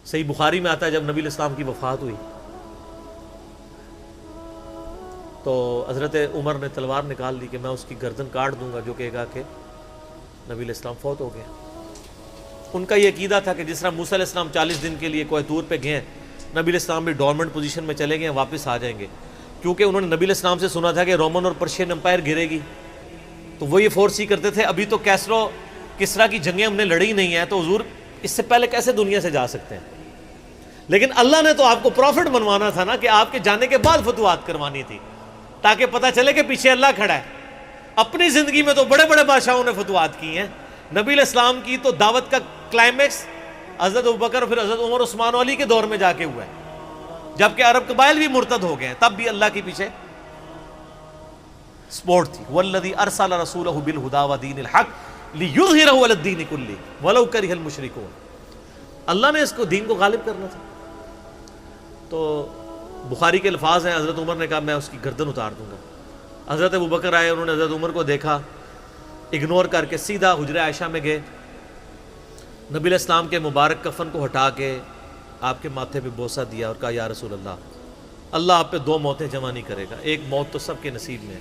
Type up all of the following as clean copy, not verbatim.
صحیح بخاری میں آتا ہے جب نبی علیہ السلام کی وفات ہوئی تو حضرت عمر نے تلوار نکال لی کہ میں اس کی گردن کاٹ دوں گا جو کہے گا کہ نبی علیہ السلام فوت ہو گیا۔ ان کا یہ عقیدہ تھا کہ جس طرح موسیٰ علیہ السلام 40 دن کے لیے کوہ طور پہ گئے، نبی علیہ السلام بھی ڈورمنٹ پوزیشن میں چلے گئے، واپس آ جائیں گے، کیونکہ انہوں نے نبی علیہ السلام سے سنا تھا کہ رومن اور پرشین امپائر گرے گی، تو وہ یہ فورس ہی کرتے تھے ابھی تو کیسرو کسرا کی جنگیں ہم نے لڑی نہیں ہیں، تو حضور اس سے پہلے کیسے دنیا سے جا سکتے ہیں؟ لیکن اللہ نے تو آپ کو پروفٹ بنوانا تھا نا، کہ آپ کے جانے کے بعد فتوحات کروانی تھی، تاکہ پتہ چلے کہ پیچھے اللہ کھڑا ہے۔ اپنی زندگی میں تو بڑے بڑے بادشاہوں نے فتوحات کی ہیں، نبی علیہ السلام کی تو دعوت کا کلائمیکس حضرت ابوبکر اور پھر حضرت عمر عثمان و علی کے دور میں جا کے ہوا ہے، جبکہ عرب قبائل بھی مرتد ہو گئے ہیں، تب بھی اللہ کے پیچھے سپورٹ تھی۔ والذی ارسل رسولہ بالہدی ودین الحق لیظہرہ علی الدین کلہ ولو کرہ المشرکون، اللہ نے اس کو دین کو غالب کرنا تھا۔ تو بخاری کے الفاظ ہیں، حضرت عمر نے کہا میں اس کی گردن اتار دوں گا۔ حضرت ابوبکر آئے، انہوں نے حضرت عمر کو دیکھا، اگنور کر کے سیدھا حجرہ عائشہ میں گئے، نبی علیہ السلام کے مبارک کفن کو ہٹا کے آپ کے ماتھے پہ بوسہ دیا اور کہا یا رسول اللہ آپ پہ 2 موتیں جمع نہیں کرے گا، ایک موت تو سب کے نصیب میں ہے،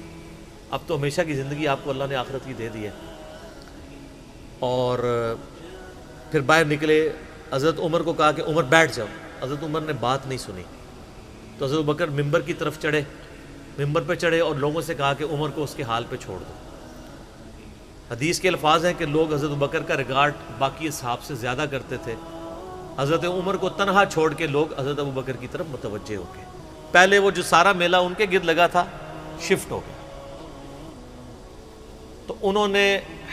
اب تو ہمیشہ کی زندگی آپ کو اللہ نے آخرت کی دے دی ہے۔ اور پھر باہر نکلے، حضرت عمر کو کہا کہ عمر بیٹھ جاؤ، حضرت عمر نے بات نہیں سنی، تو حضرت بکر ممبر کی طرف چڑھے، ممبر پہ چڑھے اور لوگوں سے کہا کہ عمر کو اس کے حال پہ چھوڑ دو۔ حدیث کے الفاظ ہیں کہ لوگ حضرت بکر کا ریگارڈ باقی اصحاب سے زیادہ کرتے تھے، حضرت عمر کو تنہا چھوڑ کے لوگ حضرت ابو بکر کی طرف متوجہ ہو گئے۔ پہلے وہ جو سارا میلہ ان کے گرد لگا تھا شفٹ ہو گیا، تو انہوں نے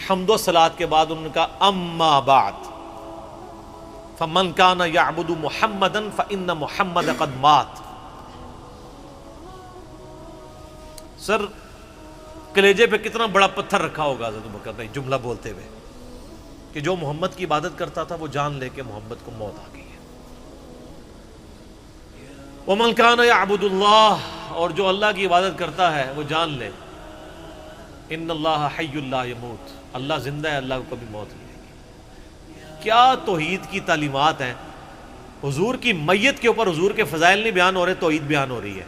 حمد و صلات کے بعد انہوں نے کہا اما بعد فمن کان یعبد محمدا فإن محمد قد مات۔ سر کلیجے پہ کتنا بڑا پتھر رکھا ہوگا حضرت بکر نے جملہ بولتے ہوئے کہ جو محمد کی عبادت کرتا تھا وہ جان لے کہ محمد کو موت آ گئی ہے۔ ومن کان یعبد اللہ، اور جو اللہ کی عبادت کرتا ہے وہ جان لے ان اللہ حی لا یموت، اللہ زندہ ہے، اللہ کو کبھی موت نہیں آئے گی۔ کیا توحید کی تعلیمات ہیں! حضور کی میت کے اوپر حضور کے فضائل نہیں بیان ہو رہے، توحید بیان ہو رہی ہے۔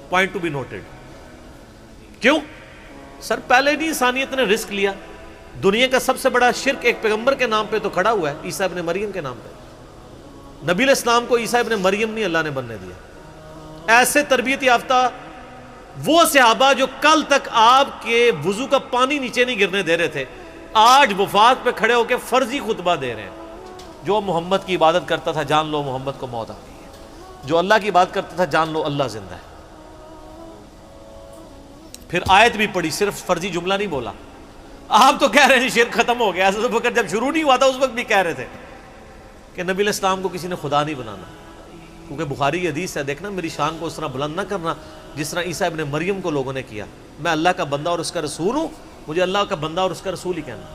Point to be noted. کیوں؟ سر پہلے نہیں انسانیت نے رسک لیا، دنیا کا سب سے بڑا شرک ایک پیغمبر کے نام پہ تو کھڑا ہوا ہے، عیسیٰ ابن مریم کے نام پہ۔ نبی علیہ السلام کو عیسیٰ ابن مریم نہیں اللہ نے بننے دیا۔ ایسے تربیت یافتہ وہ صحابہ جو کل تک آپ کے وضو کا پانی نیچے نہیں گرنے دے رہے تھے، آج وفات پہ کھڑے ہو کے فرضی خطبہ دے رہے ہیں۔ جو محمد کی عبادت کرتا تھا جان لو محمد کو موت آ گئی ہے، جو اللہ کی عبادت کرتا تھا جان لو اللہ زندہ ہے۔ پھر آیت بھی پڑھی، صرف فرضی جملہ نہیں بولا۔ آپ تو کہہ رہے ہیں شرک ختم ہو گیا، حضرت بکر جب شروع نہیں ہوا تھا اس وقت بھی کہہ رہے تھے کہ نبی علیہ السلام کو کسی نے خدا نہیں بنانا، کیونکہ بخاری کی حدیث ہے، دیکھنا میری شان کو اس طرح بلند نہ کرنا جس طرح عیسیٰ ابن مریم کو لوگوں نے کیا۔ میں اللہ کا بندہ اور اس کا رسول ہوں، مجھے اللہ کا بندہ اور اس کا رسول ہی کہنا۔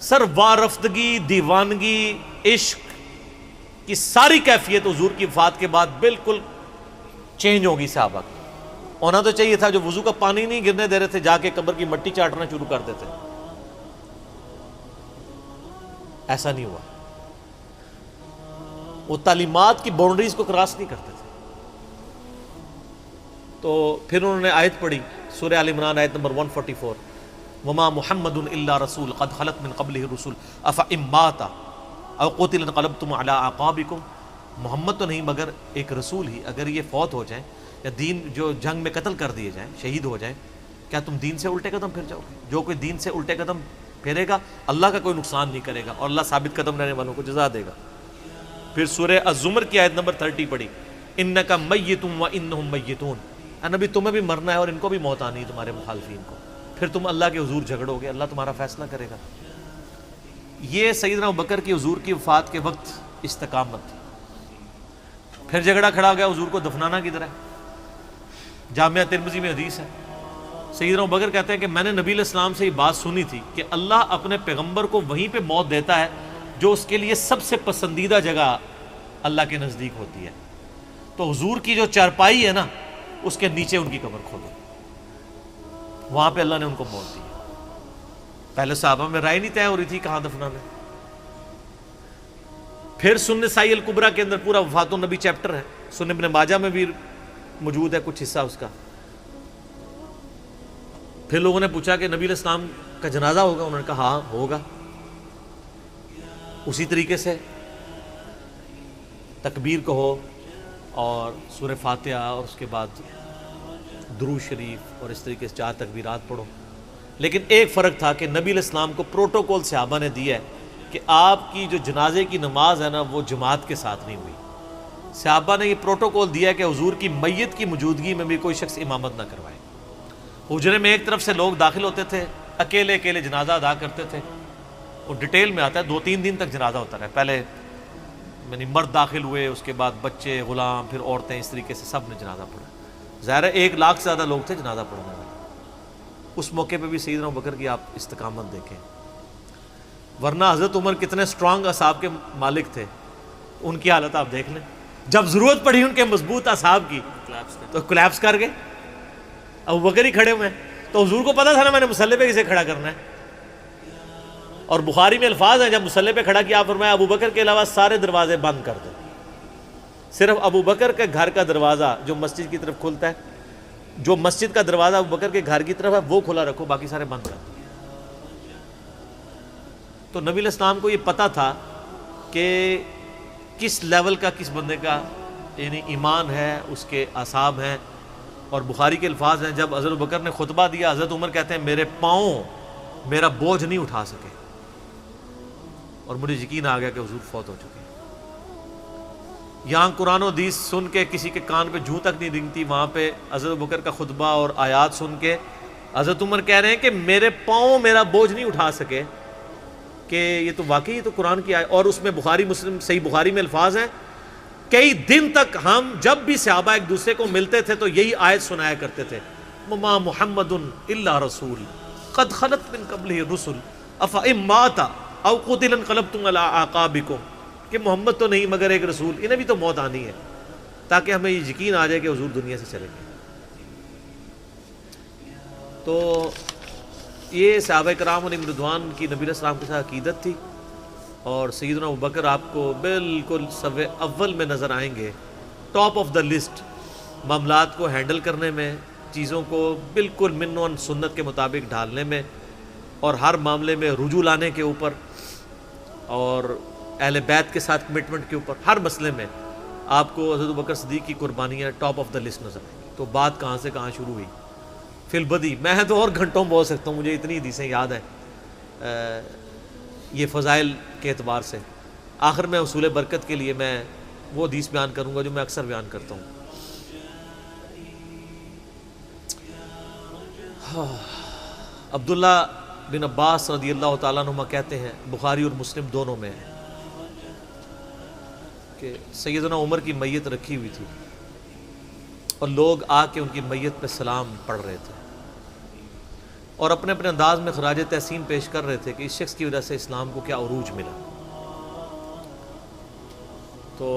سر وارفتگی، دیوانگی، عشق کی ساری کیفیت حضور کی وفات کے بعد بالکل چینج ہوگی صحابہ کی۔ ہونا تو چاہیے تھا جو وضو کا پانی نہیں گرنے دے رہے تھے جا کے قبر کی مٹی چاٹنا شروع کر دیتے، ایسا نہیں ہوا۔ وہ تعلیمات کی باؤنڈریز کو کراس نہیں کرتے تھے۔ تو پھر انہوں نے آیت پڑھی، سورہ آل عمران آیت نمبر 144، وما محمد الا رسول قد خلت من قبلہ الرسل افإن مات او قتل انقلبتم علی اعقابکم۔ محمد تو نہیں مگر ایک رسول ہی، اگر یہ فوت ہو جائیں یا دین جو جنگ میں قتل کر دیے جائیں، شہید ہو جائیں، کیا تم دین سے الٹے قدم پھر جاؤ گے؟ جو کوئی دین سے الٹے قدم پھیرے گا اللہ کا کوئی نقصان نہیں کرے گا اور اللہ ثابت قدم رہنے والوں کو جزا دے گا۔ پھر سورہ الزمر کی آیت نمبر 30 پڑھی، انک میت وانہم میتون۔ اے نبی تمہیں بھی مرنا ہے اور ان کو بھی موت آنی ہے، تمہارے مخالفین کو، پھر تم اللہ کے حضور جھگڑو گے، اللہ تمہارا فیصلہ کرے گا۔ یہ سیدنا ابوبکر کی حضور کی وفات کے وقت استقامت تھی۔ پھر جھگڑا کھڑا ہو گیا حضور کو دفنانا کدھر ہے؟ جامعہ ترمذی میں حدیث ہے، سیدنا ابوبکر کہتے ہیں کہ میں نے نبی علیہ السلام سے یہ بات سنی تھی کہ اللہ اپنے پیغمبر کو وہیں پہ موت دیتا ہے جو اس کے لیے سب سے پسندیدہ جگہ اللہ کے نزدیک ہوتی ہے۔ تو حضور کی جو چارپائی ہے نا اس کے نیچے ان کی قبر کھودو، وہاں پہ اللہ نے ان کو موت دی۔ پہلے صحابہ میں رائے نہیں طے ہو رہی تھی کہاں دفنانا ہے۔ پھر سنن نسائی الکبریٰ کے اندر پورا وفات النبی چیپٹر ہے، سنن ابن ماجہ میں بھی موجود ہے کچھ حصہ اس کا۔ پھر لوگوں نے پوچھا کہ نبی علیہ السلام کا جنازہ ہوگا؟ انہوں نے کہا ہاں ہوگا۔ اسی طریقے سے تکبیر کہو اور سورہ فاتحہ اور اس کے بعد درود شریف اور اس طریقے سے 4 تکبیرات پڑھو۔ لیکن ایک فرق تھا کہ نبی علیہ السلام کو پروٹوکول صحابہ نے دیا ہے کہ آپ کی جو جنازے کی نماز ہے نا وہ جماعت کے ساتھ نہیں ہوئی۔ صحابہ نے یہ پروٹوکول دیا کہ حضور کی میت کی موجودگی میں بھی کوئی شخص امامت نہ کروائے۔ حجرے میں ایک طرف سے لوگ داخل ہوتے تھے، اکیلے اکیلے جنازہ ادا کرتے تھے، اور ڈیٹیل میں آتا ہے 2-3 دن تک جنازہ ہوتا رہا۔ پہلے یعنی مرد داخل ہوئے، اس کے بعد بچے، غلام، پھر عورتیں، اس طریقے سے سب نے جنازہ پڑھا۔ ظاہر ہے 1 لاکھ سے زیادہ لوگ تھے جنازہ پڑھنے والے۔ اس موقع پہ بھی سیدنا ابوبکر کی آپ استقامت دیکھیں، ورنہ حضرت عمر کتنے سٹرانگ اصحاب کے مالک تھے، ان کی حالت آپ دیکھ لیں۔ جب ضرورت پڑی ان کے مضبوط اصحاب کی تو کولیپس کر گئے۔ ابوبکر ہی کھڑے ہوئے ہیں، تو حضور کو پتا تھا نا میں نے مصلی پہ کسے کھڑا کرنا ہے۔ اور بخاری میں الفاظ ہیں، جب مصلی پہ کھڑا کیا فرمایا ابوبکر کے علاوہ سارے دروازے بند کر دو، صرف ابوبکر کے گھر کا دروازہ جو مسجد کی طرف کھلتا ہے، جو مسجد کا دروازہ ابوبکر کے گھر کی طرف ہے وہ کھلا رکھو، باقی سارے بند کر دو۔ تو نبی علیہ السلام کو یہ پتا تھا کہ کس لیول کا کس بندے کا یعنی ایمان ہے، اس کے اعصاب ہیں۔ اور بخاری کے الفاظ ہیں، جب حضرت ابوبکر نے خطبہ دیا، حضرت عمر کہتے ہیں میرے پاؤں میرا بوجھ نہیں اٹھا سکے، اور مجھے یقین آ گیا کہ حضور فوت ہو چکے۔ یہاں قرآن و حدیث سن کے کسی کے کان پہ جوں تک نہیں رنگتی، وہاں پہ حضرت ابوبکر کا خطبہ اور آیات سن کے حضرت عمر کہہ رہے ہیں کہ میرے پاؤں میرا بوجھ نہیں اٹھا سکے، کہ یہ تو واقعی تو قرآن کی آیت۔ اور اس میں بخاری مسلم صحیح بخاری میں الفاظ ہیں، کئی دن تک ہم جب بھی صحابہ ایک دوسرے کو ملتے تھے تو یہی آیت سنایا کرتے تھے، وما محمد الا رسول قد خلت من قبلہ الرسل افئن مات او قتل انقلبتم علی اعقابکم، کہ محمد تو نہیں مگر ایک رسول، انہیں بھی تو موت آنی ہے، تاکہ ہمیں یہ یقین آ جائے کہ حضور دنیا سے چلے گئے۔ تو یہ صحابہ کرام علیہم رضوان کی نبی علیہ السلام کے ساتھ عقیدت تھی۔ اور سیدنا ابوبکر آپ کو بالکل صف اول میں نظر آئیں گے، ٹاپ آف دا لسٹ، معاملات کو ہینڈل کرنے میں، چیزوں کو بالکل من و سنت کے مطابق ڈھالنے میں، اور ہر معاملے میں رجوع لانے کے اوپر، اور اہل بیت کے ساتھ کمٹمنٹ کے اوپر، ہر مسئلے میں آپ کو حضرت ابوبکر صدیق کی قربانیاں ٹاپ آف دا لسٹ نظر آئیں گی۔ تو بات کہاں سے کہاں شروع ہوئی، فی البدی میں تو اور گھنٹوں بول سکتا ہوں، مجھے اتنی حدیثیں یاد ہیں یہ فضائل کے اعتبار سے۔ آخر میں اصول برکت کے لیے میں وہ حدیث بیان کروں گا جو میں اکثر بیان کرتا ہوں۔ عبداللہ بن عباس رضی اللہ تعالیٰ عنہما کہتے ہیں، بخاری اور مسلم دونوں میں ہے، کہ سیدنا عمر کی میت رکھی ہوئی تھی اور لوگ آ کے ان کی میت پہ سلام پڑھ رہے تھے، اور اپنے اپنے انداز میں خراج تحسین پیش کر رہے تھے کہ اس شخص کی وجہ سے اسلام کو کیا عروج ملا۔ تو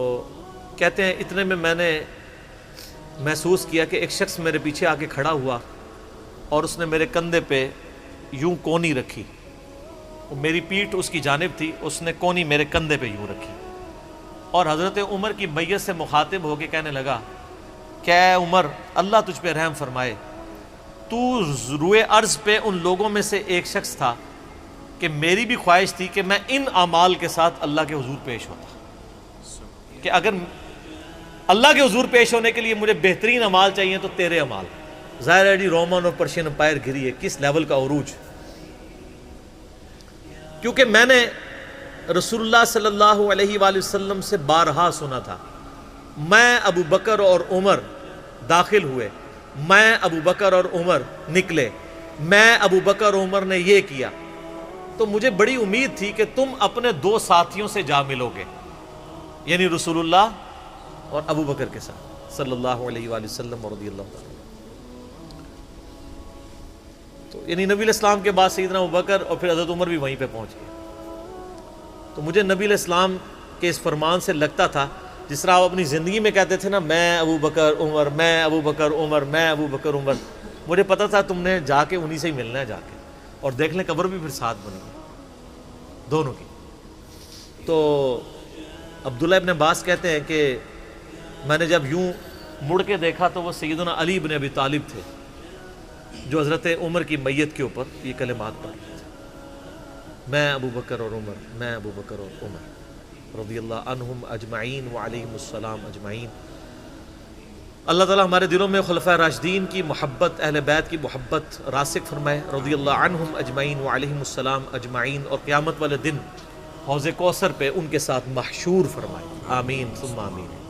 کہتے ہیں اتنے میں میں نے محسوس کیا کہ ایک شخص میرے پیچھے آ کے کھڑا ہوا اور اس نے میرے کندھے پہ یوں کونی رکھی، میری پیٹھ اس کی جانب تھی، اس نے کونی میرے کندھے پہ یوں رکھی، اور حضرت عمر کی میت سے مخاطب ہو کے کہنے لگا کہ اے عمر اللہ تجھ پہ رحم فرمائے، تو روئے ارض پہ ان لوگوں میں سے ایک شخص تھا کہ میری بھی خواہش تھی کہ میں ان اعمال کے ساتھ اللہ کے حضور پیش ہوتا، کہ اگر اللہ کے حضور پیش ہونے کے لیے مجھے بہترین اعمال چاہیے تو تیرے اعمال۔ ظاہر ہے جی رومن اور پرشین امپائر گھری ہے، کس لیول کا عروج، کیونکہ میں نے رسول اللہ صلی اللہ علیہ وآلہ وسلم سے بارہا سنا تھا، میں ابو بکر اور عمر داخل ہوئے، میں ابو بکر اور عمر نکلے، میں ابو بکر اور عمر نے یہ کیا، تو مجھے بڑی امید تھی کہ تم اپنے 2 ساتھیوں سے جا ملو گے، یعنی رسول اللہ اور ابو بکر کے ساتھ صلی اللہ علیہ وآلہ وسلم اور رضی اللہ تعالیٰ۔ تو یعنی نبی علیہ السلام کے بعد سیدنا ابو بکر اور پھر حضرت عمر بھی وہیں پہ پہنچ گئے۔ تو مجھے نبی علیہ السلام کے اس فرمان سے لگتا تھا جس طرح آپ اپنی زندگی میں کہتے تھے نا، میں ابو بکر عمر، میں ابو بکر عمر، میں ابو بکر عمر، مجھے پتا تھا تم نے جا کے انہی سے ہی ملنا ہے جا کے، اور دیکھ لیں قبر بھی پھر ساتھ بنی دونوں کی۔ تو عبداللہ ابن عباس کہتے ہیں کہ میں نے جب یوں مڑ کے دیکھا تو وہ سیدنا علی بن ابی طالب تھے جو حضرت عمر کی میت کے اوپر یہ کلمات پڑھ رہے تھے، میں ابو بکر اور عمر، میں ابو بکر اور عمر رضی اللہ عنہم اجمعین وعلیہم السلام اجمعین۔ اللہ تعالیٰ ہمارے دلوں میں خلفائے راشدین کی محبت، اہل بیت کی محبت راسخ فرمائے رضی اللہ عنہم اجمعین وعلیہم السلام اجمعین، اور قیامت والے دن حوض کوثر پہ ان کے ساتھ محشور فرمائے، آمین ثم آمین۔